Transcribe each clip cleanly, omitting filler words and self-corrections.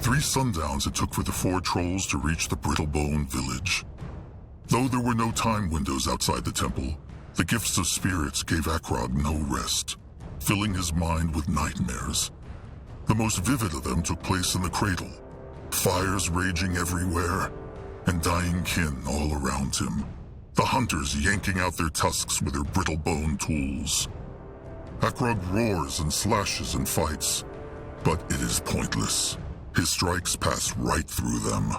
3 sundowns it took for the 4 trolls to reach the Brittlebone village. Though there were no time windows outside the temple, the gifts of spirits gave Akrog no rest, filling his mind with nightmares. The most vivid of them took place in the cradle, fires raging everywhere, and dying kin all around him. The hunters yanking out their tusks with their brittlebone tools. Akrog roars and slashes and fights, but it is pointless. His strikes pass right through them.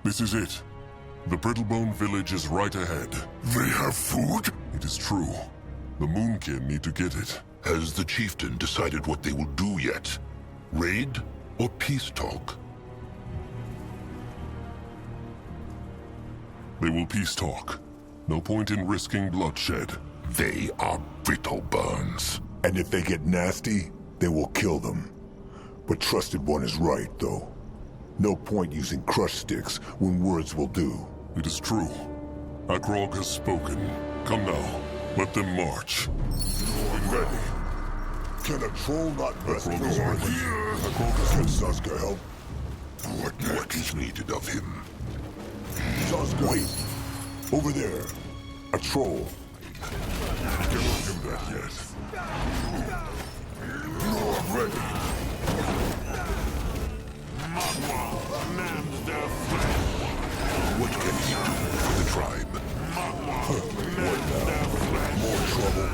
This is it. The Brittlebone village is right ahead. They have food? It is true. The Moonkin need to get it. Has the Chieftain decided what they will do yet? Raid or peace talk? They will peace talk. No point in risking bloodshed. They are Brittlebones. And if they get nasty, they will kill them. But Trusted One is right, though. No point using crush sticks when words will do. It is true. Akrog has spoken. Come now. Let them march. Ready. Can a troll not rest for a moment? Can Saska help? What is needed of him? Saska, wait. Over there. A troll. I cannot do that yet. You're ready. What can he do for the tribe? What now? More trouble?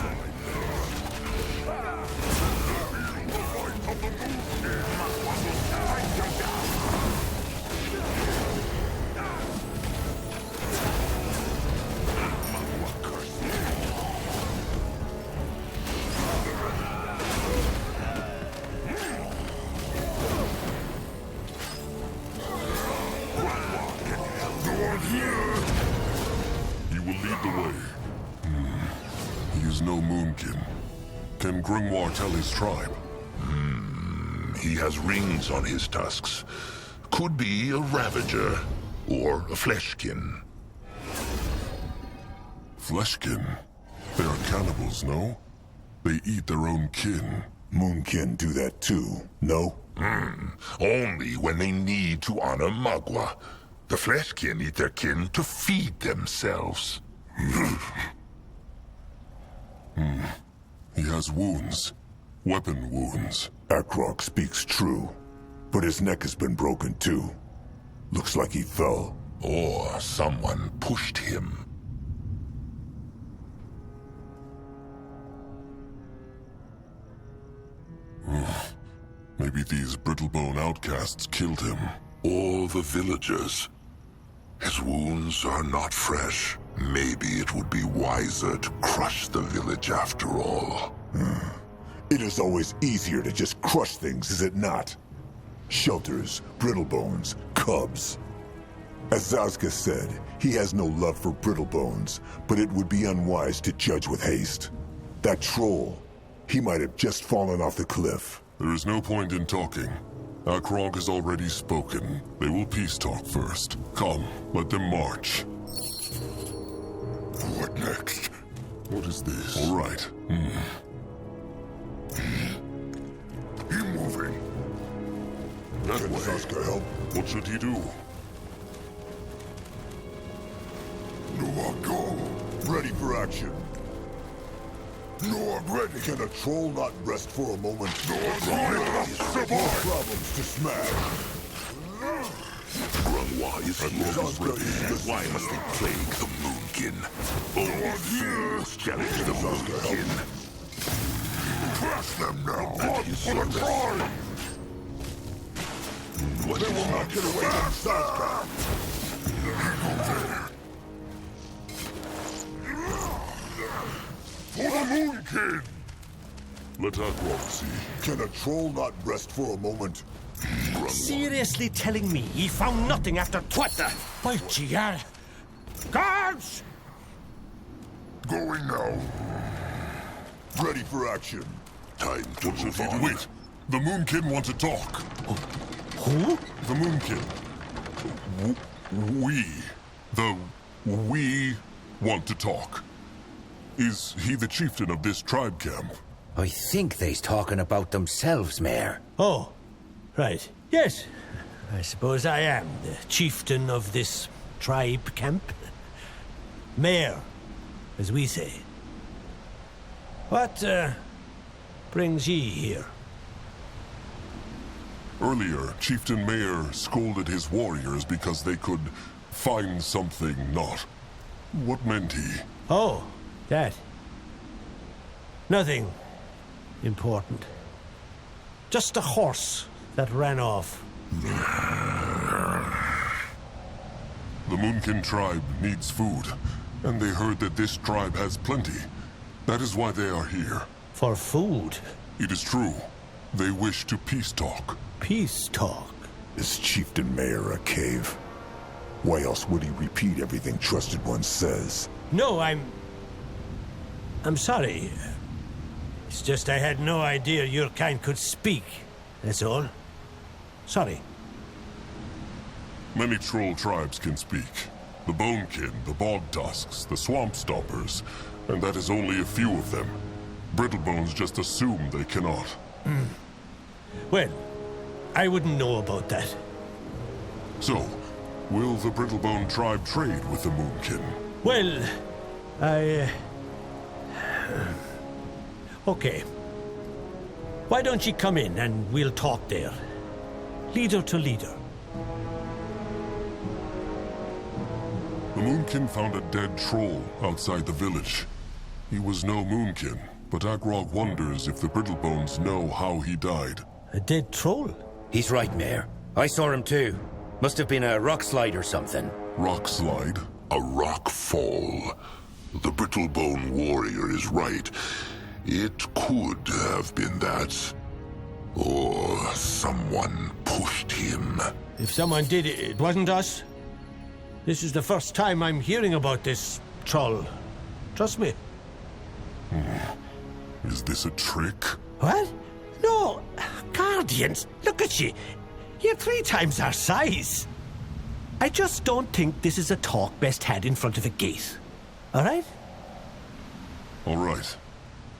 You will lead the way. He is no Moonkin. Can Grimoire tell his tribe? He has rings on his tusks. Could be a Ravager or a Fleshkin. Fleshkin? They are cannibals, no? They eat their own kin. Moonkin do that too, no? Only when they need to honor Magua. The Fleshkin eat their kin to feed themselves. He has wounds. Weapon wounds. Akrog speaks true, but his neck has been broken too. Looks like he fell. Or someone pushed him. Maybe these Brittlebone outcasts killed him. Or the villagers. His wounds are not fresh. Maybe it would be wiser to crush the village after all. It is always easier to just crush things, is it not? Shelters, Brittlebones, cubs. As Zazka said, he has no love for Brittlebones, but it would be unwise to judge with haste. That troll, he might have just fallen off the cliff. There is no point in talking. Akrog has already spoken. They will peace talk first. Come, let them march. What next? What is this? All right. He moving. That Can way. Zazka help? What should he do? No, go. Ready for action. No, ready. Can a troll not rest for a moment? No, more problems to smash. Grimoire is here. Why must they plague the Moonkin? Only fools challenge the Moonkin. Crush them now. That is your try. What They will not get away from Zazka. For the Moonkin! Let Akrog see. Can a troll not rest for a moment? Seriously telling me he found nothing after Twitter? By GR. Guards! Going now. Ready for action. Time to What should move he on. do? Wait! The Moonkin want to talk. Who? The Moonkin. We want to talk. Is he the chieftain of this tribe camp? I think they's talking about themselves, Mayor. Oh, right. Yes, I suppose I am the chieftain of this tribe camp. Mayor, as we say. What, brings ye here? Earlier, Chieftain Mayor scolded his warriors because they could find something not. What meant he? Oh, that. Nothing important. Just a horse that ran off. The Moonkin tribe needs food, and they heard that this tribe has plenty. That is why they are here. For food? It is true. They wish to peace talk. Peace talk? Is Chieftain Mayor a cave? Why else would he repeat everything Trusted One says? No, I'm sorry. It's just I had no idea your kind could speak. That's all. Sorry. Many troll tribes can speak. The Bonekin, the Bog Tusks, the Swamp Stompers, and that is only a few of them. Brittlebones just assume they cannot. Well, I wouldn't know about that. So, will the Brittlebone tribe trade with the Moonkin? Well, okay. Why don't you come in and we'll talk there? Leader to leader. The Moonkin found a dead troll outside the village. He was no Moonkin, but Agrog wonders if the Brittlebones know how he died. A dead troll? He's right, Mayor. I saw him too. Must have been a rock slide or something. Rock slide? A rock fall. The Brittlebone warrior is right. It could have been that. Or someone pushed him. If someone did it, it wasn't us. This is the first time I'm hearing about this troll. Trust me. Is this a trick? What? No. Guardians, look at you. You're 3 times our size. I just don't think this is a talk best had in front of a gate. All right? All right.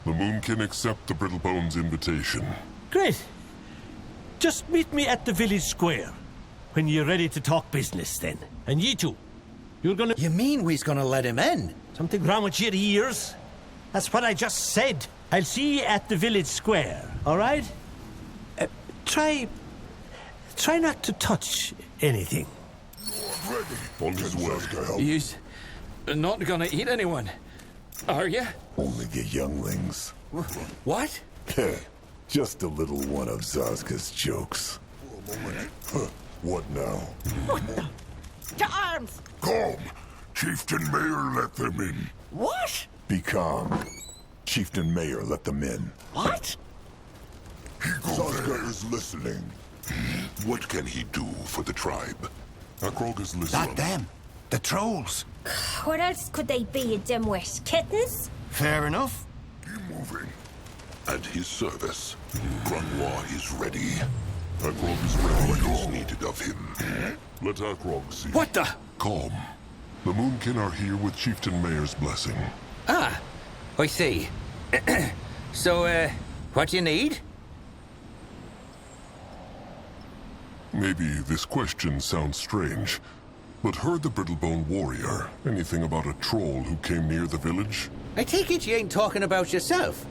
The Moonkin accept the Brittlebone's invitation. Great. Just meet me at the village square when you're ready to talk business then. And you two, you're gonna... You mean we's gonna let him in? Something wrong with your ears? That's what I just said. I'll see you at the village square, all right? Try not to touch anything. On his way. You's not gonna eat anyone, are you? Only the younglings. What? Just a little one of Zazka's jokes. What now? To arms! Calm! Chieftain Mayor let them in. What? Be calm. Chieftain Mayor let them in. What? Zazka is listening. What can he do for the tribe? Agrog is listening. Not them. The trolls. What else could they be, you dimwit? Kittens? Fair enough. Keep moving. At his service, Granois is ready. Agrog is ready. What is needed of him? Let Agrog see. What the? Calm. The Moonkin are here with Chieftain Mayor's blessing. Ah, I see. So, what do you need? Maybe this question sounds strange, but heard the Brittlebone warrior anything about a troll who came near the village? I take it you ain't talking about yourself.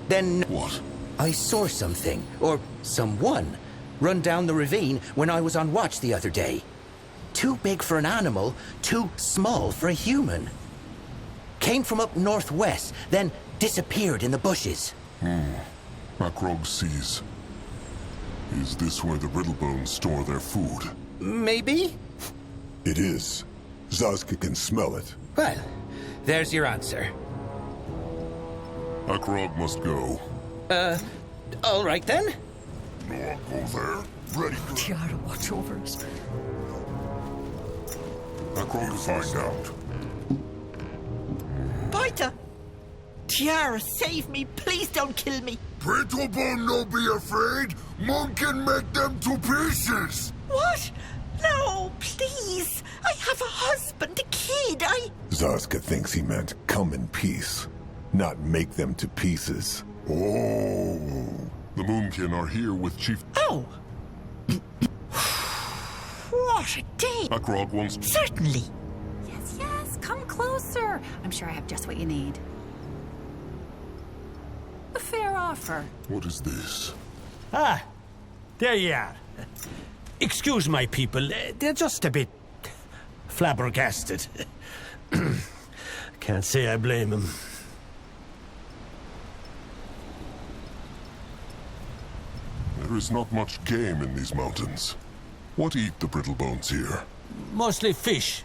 Then What? I saw something, or someone, run down the ravine when I was on watch the other day. Too big for an animal, too small for a human. Came from up northwest, then disappeared in the bushes. Agrog sees. Is this where the Brittlebones store their food? Maybe? It is. Zazka can smell it. Well, there's your answer. Agrog must go. All right then. No one go there. Ready. Tiara, watch over us. Agrog is Find listening. out. Bita! Tiara, save me! Please don't kill me! Brittlebone no be afraid. Moonkin make them to pieces. What? No, please! I have a husband, a kid, Zazka thinks he meant come in peace, not make them to pieces. Oh. The Moonkin are here with Chief... Oh! What a day! Akrog wants... Certainly. Yes, yes, come closer. I'm sure I have just what you need. A fair offer. What is this? Ah, there you are. Excuse my people, they're just a bit flabbergasted. Can't say I blame them. There is not much game in these mountains. What eat the Brittlebones here? Mostly fish.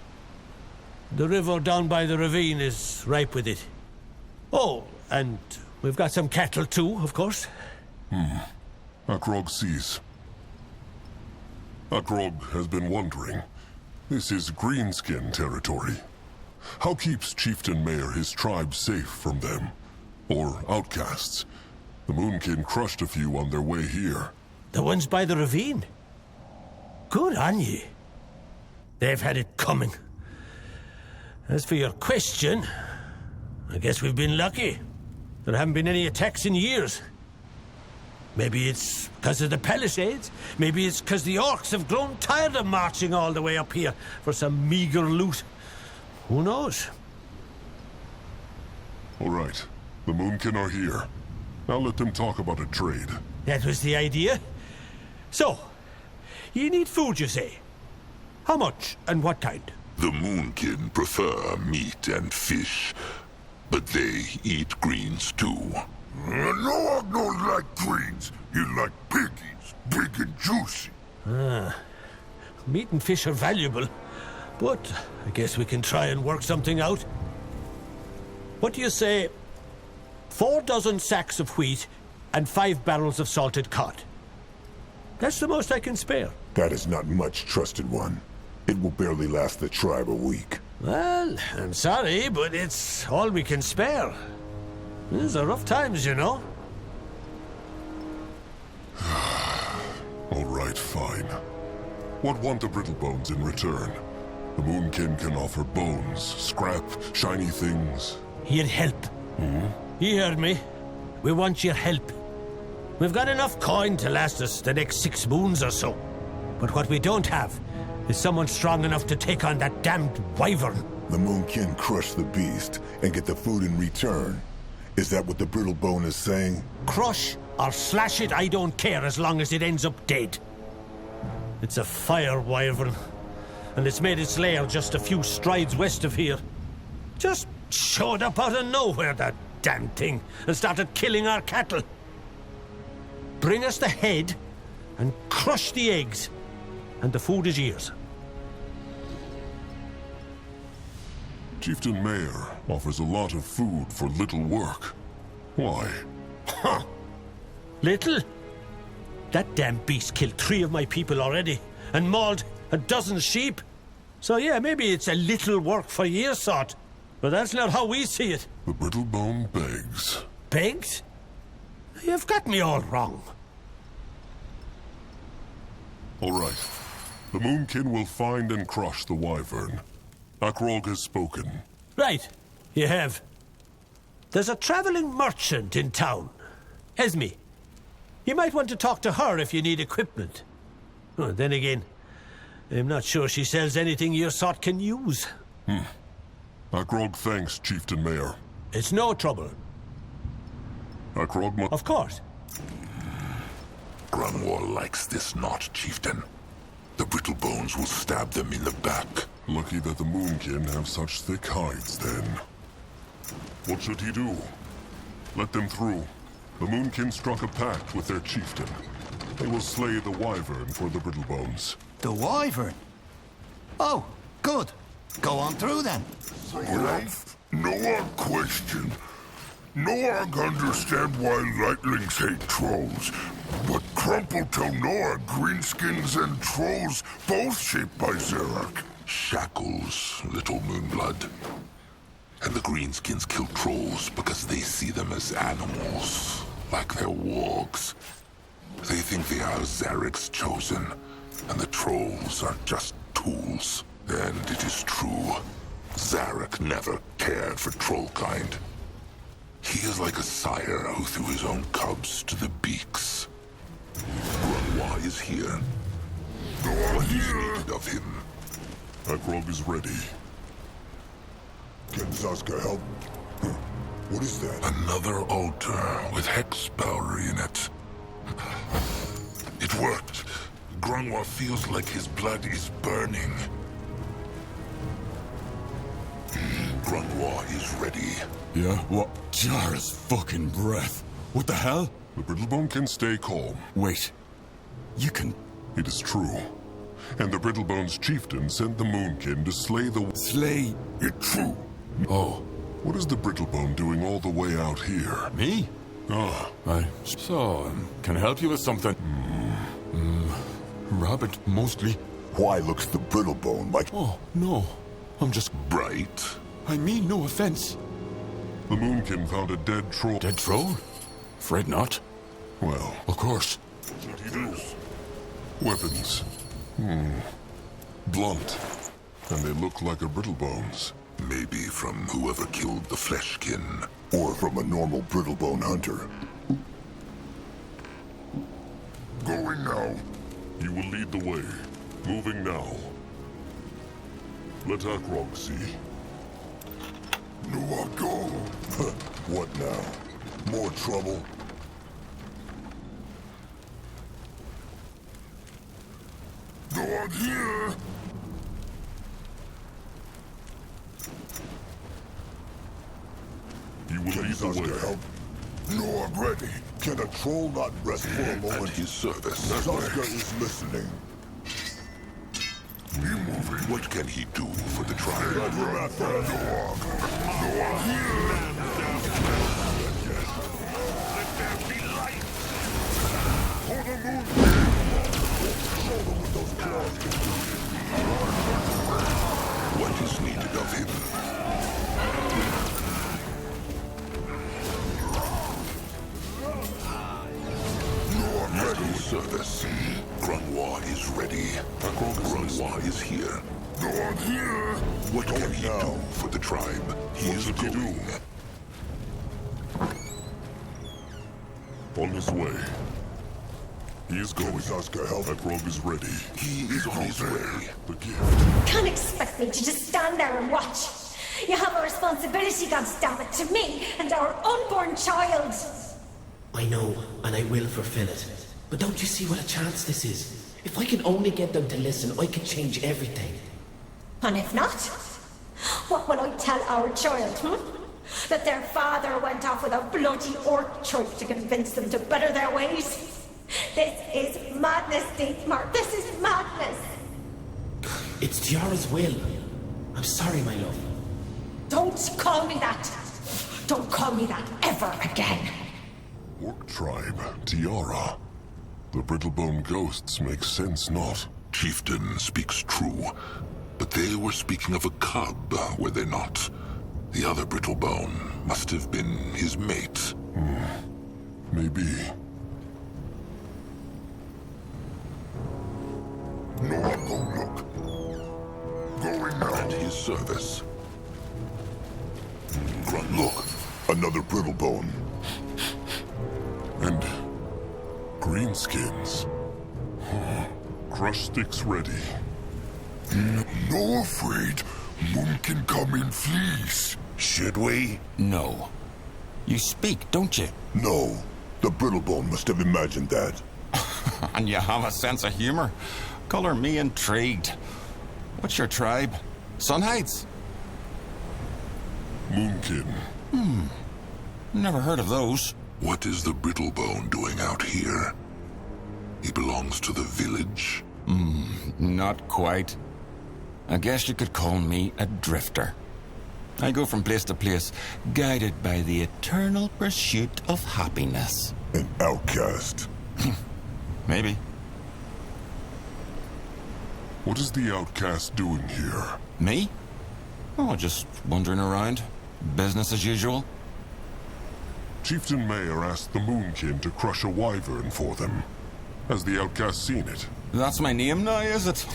The river down by the ravine is ripe with it. Oh, and we've got some cattle too, of course. Akrog sees. Akrog has been wondering. This is Greenskin territory. How keeps Chieftain Mayor his tribe safe from them? Or outcasts? The Moonkin crushed a few on their way here. The ones by the ravine? Good on ye. They've had it coming. As for your question, I guess we've been lucky. There haven't been any attacks in years. Maybe it's because of the Palisades. Maybe it's because the orcs have grown tired of marching all the way up here for some meager loot. Who knows? All right. The Moonkin are here. Now let them talk about a trade. That was the idea. So, you need food, you say? How much and what kind? The Moonkin prefer meat and fish, but they eat greens too. No, I don't like greens. You like piggies, big and juicy. Meat and fish are valuable, but I guess we can try and work something out. What do you say? 4 dozen sacks of wheat and 5 barrels of salted cod. That's the most I can spare. That is not much, trusted one. It will barely last the tribe a week. Well, I'm sorry, but it's all we can spare. These are rough times, you know. All right, fine. What want the Brittlebones in return? The Moonkin can offer bones, scrap, shiny things. You'd help. You heard me. We want your help. We've got enough coin to last us the next 6 moons or so. But what we don't have is someone strong enough to take on that damned wyvern. The Moonkin crush the beast and get the food in return. Is that what the Brittlebone is saying? Crush or slash it, I don't care as long as it ends up dead. It's a fire wyvern, and it's made its lair just a few strides west of here. Just showed up out of nowhere, that damn thing, and started killing our cattle. Bring us the head and crush the eggs, and the food is yours. Chieftain Mayor offers a lot of food for little work. Why? Huh. Little? That damn beast killed 3 of my people already, and mauled a dozen sheep. So yeah, maybe it's a little work for your sort, but that's not how we see it. The Brittlebone begs. Begs? You've got me all wrong. All right. The Moonkin will find and crush the wyvern. Akrog has spoken. Right, you have. There's a traveling merchant in town, Esme. You might want to talk to her if you need equipment. Oh, then again, I'm not sure she sells anything your sort can use. Akrog thanks, Chieftain Mayor. It's no trouble. Akrog Of course. Grunwald likes this knot, Chieftain. The Brittlebones will stab them in the back. Lucky that the Moonkin have such thick hides, then. What should he do? Let them through. The Moonkin struck a pact with their chieftain. They will slay the wyvern for the Brittlebones. The wyvern? Oh, good. Go on through then. No one question. No one understand why lightlings hate trolls. But Crumple tell Noah greenskins and trolls both shaped by Zarak. Shackles, little Moonblood. And the greenskins kill trolls because they see them as animals, like their wargs. They think they are Zarek's chosen, and the trolls are just tools. And it is true, Zarak never cared for troll kind. He is like a sire who threw his own cubs to the beaks. Grunwa is here. What is needed of him? Akrog is ready. Can Zaska help? What is that? Another altar with hex power in it. It worked. Grunwa feels like his blood is burning. Grunwa is ready. Yeah? What? Jara's fucking breath. What the hell? The Brittlebone can stay calm. Wait. You can... It is true. And the Brittlebone's chieftain sent the Moonkin to slay the... Slay... It's true. Oh. What is the Brittlebone doing all the way out here? Me? Ah. Can I help you with something? Rabbit, mostly. Why looks the Brittlebone like... Oh, no. I'm just... Bright. I mean no offense. The Moonkin found a dead troll. Dead troll? Afraid not. Well, Of course. what should he do? Weapons. Blunt. And they look like a Brittlebone's. Maybe from whoever killed the Fleshkin. Or from a normal Brittlebone hunter. Going now. You will lead the way. Moving now. Let Akrog see. No, I'll go. What now? More trouble? Go on here! You will lead the way. Help? No, I'm ready. Can a troll not rest for a At moment? his service. Zaska is listening. What can he do for the tribe? We're at the dog. No, I'm here! For the moon! Show them what those claws can do. What is needed of him? At his service. Grunwa is ready. Grunwa is here. Go on here! What can he do for the tribe? He is going. On his way. He is Can going. Zaska help? Akrog is ready. He is on his way. The gift. Can't expect me to just stand there and watch. You have a responsibility, goddammit, to me and our unborn child. I know, and I will fulfill it. But don't you see what a chance this is? If I can only get them to listen, I can change everything. And if not, what will I tell our child, That their father went off with a bloody orc trope to convince them to better their ways? This is madness, Dietmar. This is madness. It's Tiara's will. I'm sorry, my love. Don't call me that. Don't call me that ever again. Orc tribe. Tiara. The Brittlebone ghosts make sense not. Chieftain speaks true. But they were speaking of a cub, were they not? The other Brittlebone must have been his mate. Maybe. No, I'll go look. Going now. At his service. Look, another Brittlebone. And greenskins. Crush sticks ready. No afraid. Moonkin come in fleas. Should we? No. You speak, don't you? No, the Brittlebone must have imagined that. And you have a sense of humor. Color me intrigued. What's your tribe? Sunhides? Moonkin. Never heard of those. What is the Brittlebone doing out here? He belongs to the village? Not quite. I guess you could call me a drifter. I go from place to place, guided by the eternal pursuit of happiness. An outcast. Maybe. What is the outcast doing here? Me? Oh, just wandering around. Business as usual. Chieftain Mayor asked the Moonkin to crush a wyvern for them. Has the outcast seen it? That's my name now, is it?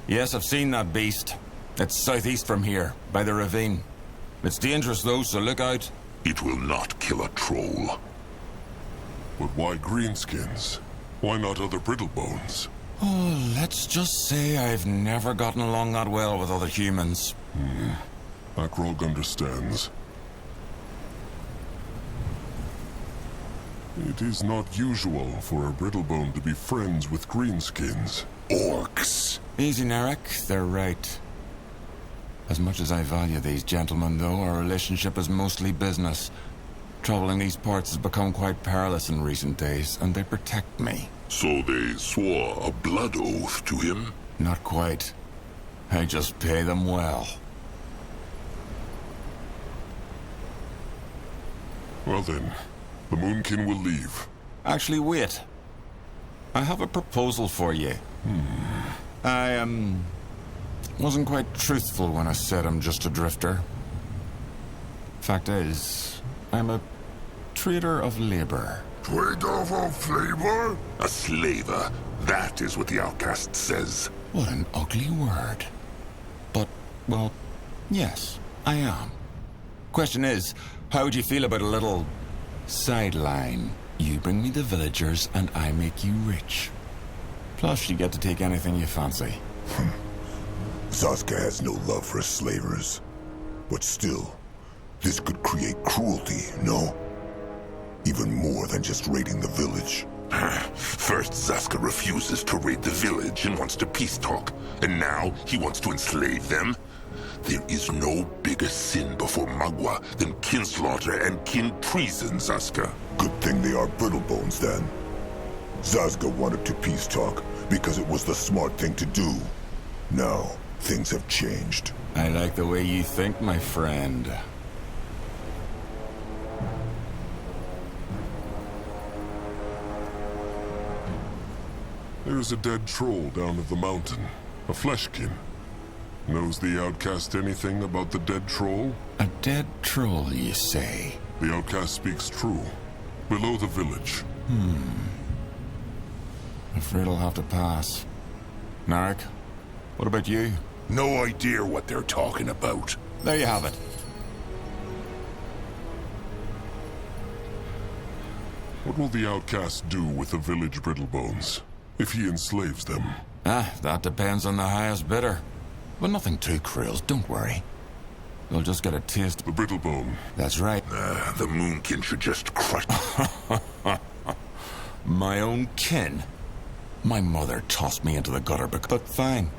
Yes, I've seen that beast. It's southeast from here, by the ravine. It's dangerous though, so look out. It will not kill a troll. But why greenskins? Why not other Brittlebones? Oh, let's just say I've never gotten along that well with other humans. Akrog understands. It is not usual for a Brittlebone to be friends with greenskins. Orcs. Easy, Narek. They're right. As much as I value these gentlemen, though, our relationship is mostly business. Travel in these parts has become quite perilous in recent days, and they protect me. So they swore a blood oath to him? Not quite. I just pay them well. Well then, the Moonkin will leave. Actually, wait. I have a proposal for you. I, wasn't quite truthful when I said I'm just a drifter. Fact is, I'm a trader of labor. Trader of flavor? A slaver. That is what the outcast says. What an ugly word. But, well, yes, I am. Question is, how would you feel about a little sideline? You bring me the villagers and I make you rich. Plus, you get to take anything you fancy. Zaska has no love for slavers. But still, this could create cruelty, no? Even more than just raiding the village. First, Zaska refuses to raid the village and wants to peace talk. And now, he wants to enslave them? There is no bigger sin before Magua than kinslaughter and kin treason, Zaska. Good thing they are Brittlebones, then. Zaska wanted to peace talk because it was the smart thing to do. Now, things have changed. I like the way you think, my friend. There is a dead troll down at the mountain. A fleshkin. Knows the outcast anything about the dead troll? A dead troll, you say? The outcast speaks true. Below the village. Afraid I'll have to pass. Narek, what about you? No idea what they're talking about. There you have it. What will the outcast do with the village Brittlebones if he enslaves them? That depends on the highest bidder. But nothing too cruel, don't worry. You'll just get a taste. The Brittlebone. That's right. The Moonkin should just crush... My own kin? My mother tossed me into the gutter, but fine.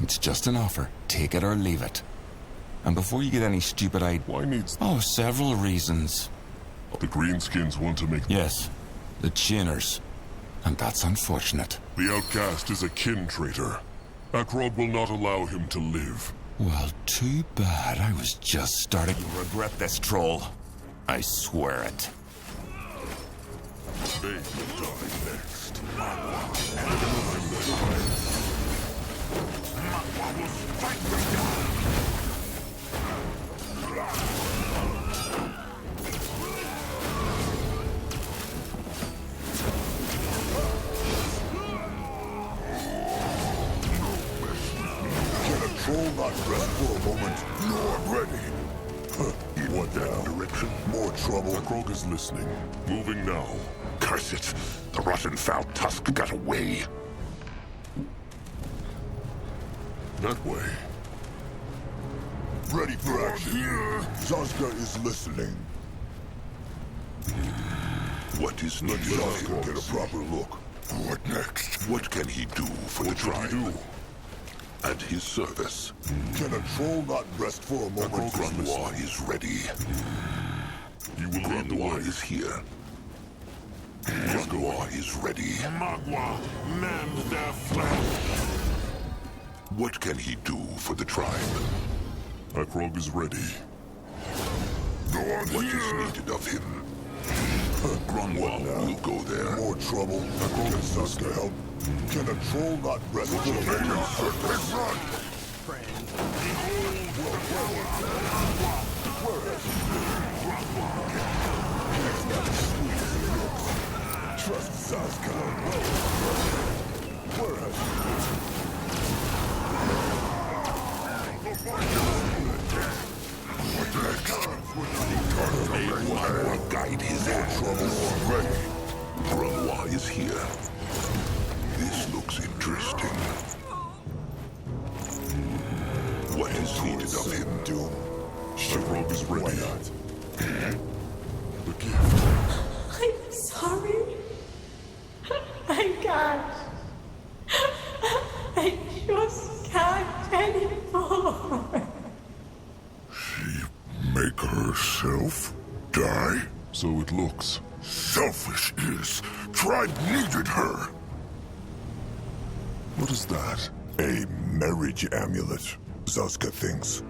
It's just an offer. Take it or leave it. And before you get any stupid ideas... Why needs... Oh, several reasons. The greenskins want to make... Yes, the chainers. And that's unfortunate. The outcast is a kin traitor. Akrog will not allow him to live. Well, too bad. I was just starting to regret this, troll. I swear it. They will die next. Troll not rest for a moment. No, I'm ready. What now? Direction? More trouble. Akrog is listening. Moving now. Curse it. The rotten foul tusk got away. That way. Ready for action. Zaska is listening. What is needed? Zaska get a proper look. What next? What can he do for the tribe? At his service. Can a troll not rest for a moment? Granois is ready. You will lead the way. Granois is here. Granois is ready. Magua, mend their flesh. What can he do for the tribe? Akrog is ready. What is needed of him? Granois will go there. More trouble. Can Zaska help? Can a troll not rest for a moment? Trust Zaska. Where has he been? will guide his trouble already. Grunwa is here. This looks interesting. What is needed of him? Doom. The rogue is ready. Why not? The gift. I'm sorry. I can't. I just can't anymore. She make herself die? So it looks. Selfish is. Tribe needed her. What is that? A marriage amulet, Zazka thinks.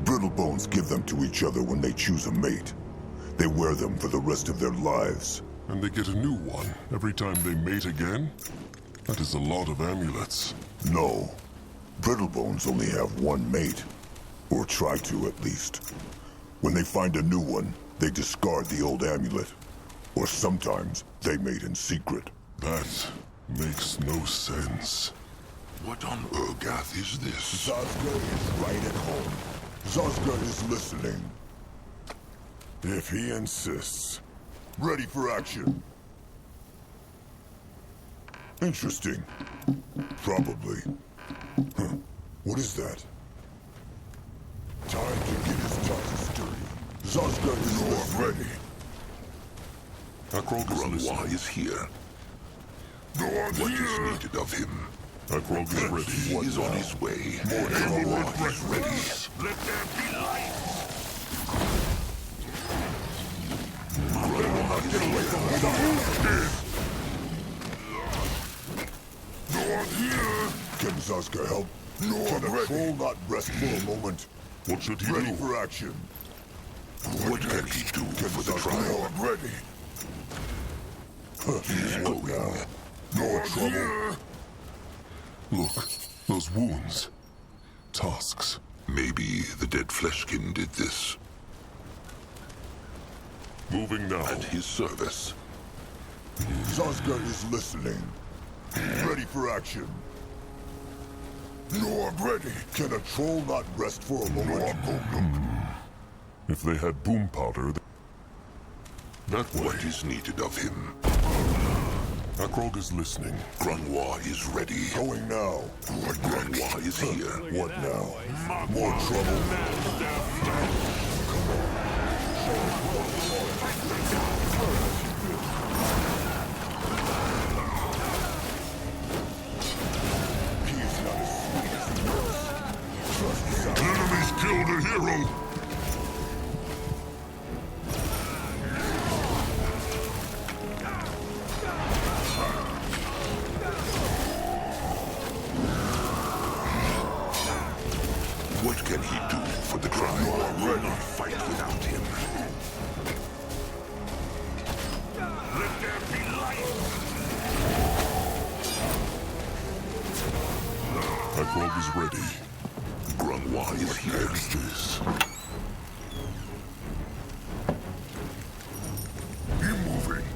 Brittlebones give them to each other when they choose a mate. They wear them for the rest of their lives. And they get a new one every time they mate again? That is a lot of amulets. No. Brittlebones only have one mate. Or try to, at least. When they find a new one, they discard the old amulet. Or sometimes, they mate in secret. That makes no sense. What on Urgath is this? Zazka is right at home. Zazka is listening. If he insists. Ready for action. Interesting. Probably. Huh. What is that? Time to get his tusks dirty. Zazka is ready. Grunwa is here. What is needed of him? Akrog is ready. He is on his way. Grunwa is ready. Let there be light. Grunwa is ready. No one here. Can Zazka help? No one ready. Can a troll not rest for a moment? What should he do? Ready for action. What can he do for the tribe? Ready. He's going. No trouble. Look, those wounds. Tusks. Maybe the dead fleshkin did this. Moving now. At his service. Zazka is listening. Ready for action. No, I'm ready. Can a troll not rest for a moment? If they had boom powder, that way. What is needed of him? Akrog is listening. Grunwa is ready. Going now. Grunwa is here. What now? More trouble. Enemies killed a hero. What can he do for the tribe? I will not fight without him. Let there be light. Akrog is ready. Grunwa is here. What is this? Be moving.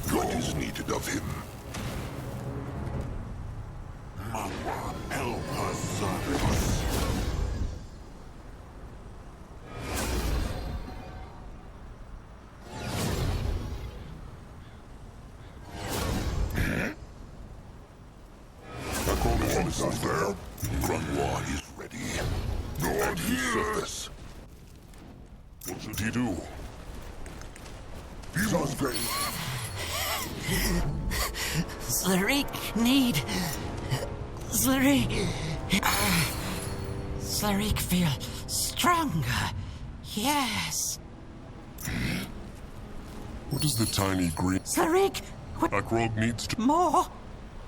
What is needed of him? Help us, sons. Is there? Grunwa is ready. No one here. Service. What should he do? Slarik need... Slarik feel stronger. Yes. What is the tiny green... Slarik... Akrog needs to... More?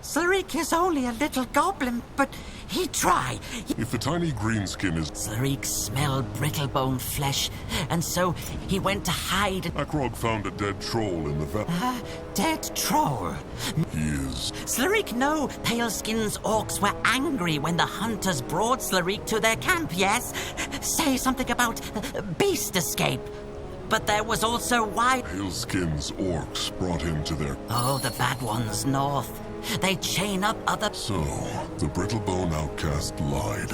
Slarik is only a little goblin, but he try. If the tiny green skin is... Slarik smelled brittlebone flesh, and so he went to hide. Akrog found a dead troll in the valley. Dead troll? He is... Slarik know pale-skins orcs were angry when the hunters brought Slarik to their camp, yes? Say something about beast escape. But there was also why... Pale-skins orcs brought him to their... Oh, the bad ones north. They chain up other... So, the Brittlebone outcast lied.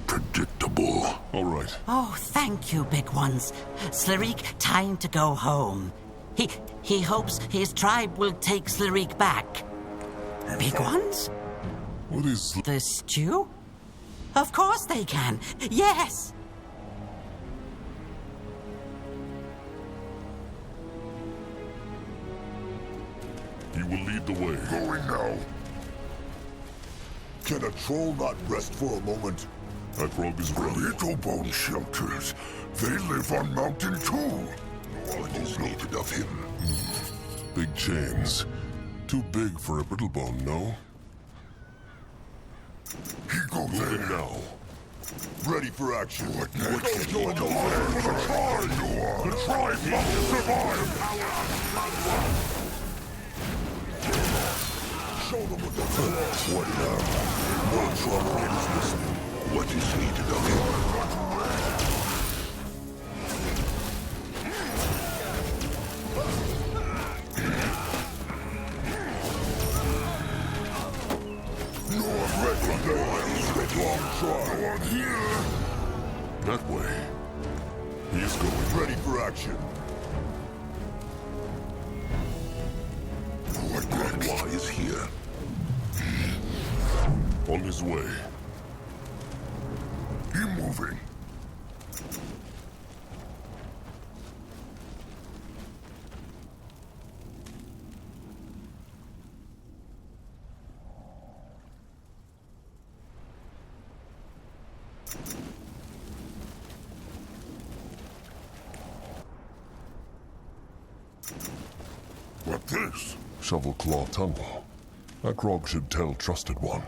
Predictable. All right. Oh, thank you, big ones. Slarik, time to go home. He hopes his tribe will take Slarik back. Big ones? What is... The stew? Of course they can. Yes! You will lead the way. Going now. Can a troll not rest for a moment? Akrog is ready. Brittlebone shelters. They live on Mountain 2. What is needed of him? Big chains. Too big for a Brittlebone, no? He goes Moving there. now. Ready for action. What next? Join the fight for the tribe. The tribe must survive. Show them what they're for. What now? More trouble is listening. What is needed of him? That way. He is going. Ready for action. What next? Why is here? On his way. He moving. What this? Shovel Claw Tunnel. Akrog should tell Trusted One.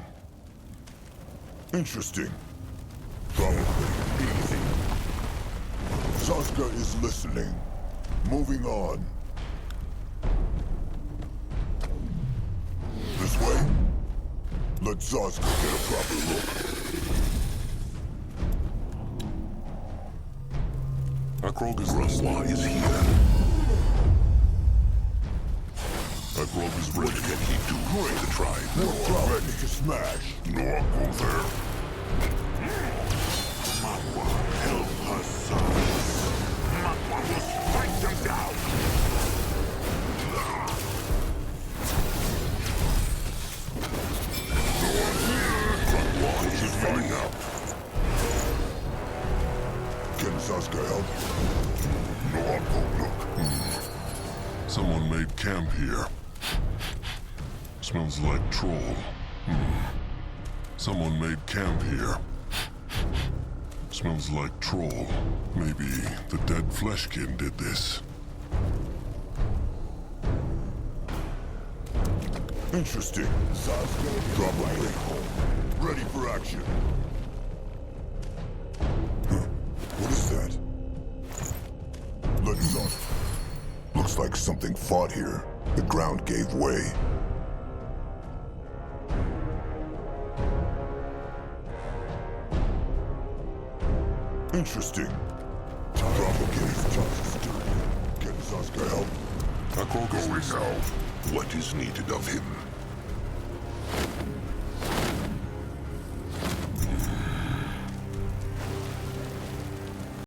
Interesting. Probably easy. Saska is listening. Moving on. This way? Let Saska get a proper look. Akrog is listening. Why is here? Akrog is What ready. can he do for the tribe? We're ready to smash. No, go there. Mawa, help her sons. Mawa will strike them down. No one here. Mawa should find out. Can Saska help? No one go look. Someone made camp here. Smells like troll. Someone made camp here. Smells like troll. Maybe the dead fleshkin did this. Interesting. Saska probably home. Ready for action. What is that? Let's not. Looks like something fought here. The ground gave way. Interesting. Propagates justice. Can Saska help? Akrog is Going listening. now. What is needed of him?